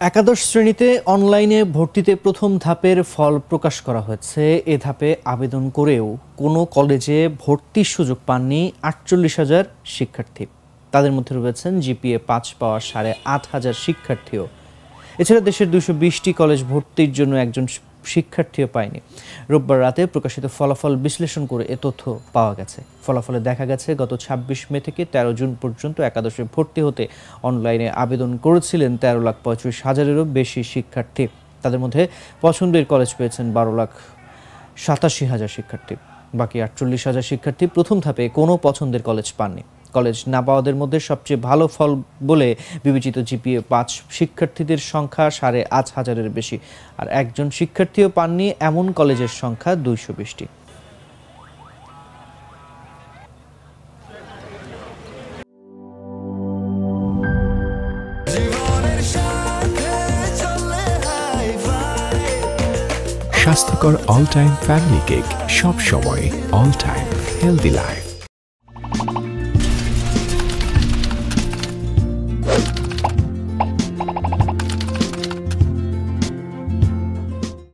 একাদশ শ্রেণীতে অনলাইনে ভর্তিতে প্রথম ধাপের ফল প্রকাশ করা হয়েছে। এ ধাপে আবেদন করেও কোনো কলেজে ভর্তির সুযোগ পাননি ৪৮,০০০ শিক্ষার্থী। তাদের মধ্যে রয়েছেন জিপিএ ৫ পাওয়া ৮,৫০০ শিক্ষার্থীও। এছাড়া দেশের ২২০টি কলেজ ভর্তির জন্য একজন শিক্ষার্থীও পায়নি। রোববার রাতে প্রকাশিত ফলাফল বিশ্লেষণ করে এ তথ্য পাওয়া গেছে। ফলাফলে দেখা গেছে গত ২৬ মে থেকে ১৩ জুন পর্যন্ত একাদশে ভর্তি হতে অনলাইনে আবেদন করেছিলেন ১৩,৩৫,০০০-এরও বেশি শিক্ষার্থী। তাদের মধ্যে পছন্দের কলেজ পেয়েছেন ১২,৮৭,০০০ শিক্ষার্থী। বাকি ৪৮,০০০ শিক্ষার্থী প্রথম ধাপে কোনো পছন্দের কলেজ পাননি। কলেজ না পাওয়াদের মধ্যে সবচেয়ে ভালো ফল বলে বিবেচিত জিপিএ ৫ শিক্ষার্থীদের সংখ্যা ৫,৫০০-এর বেশি, আর একজন শিক্ষার্থীও পাননি এমন কলেজের সংখ্যা ২২০টি। স্বাস্থ্যকর অল টাইম ফ্যামিলি কেক, সব সময় অল টাইম হেলদি লাইফ।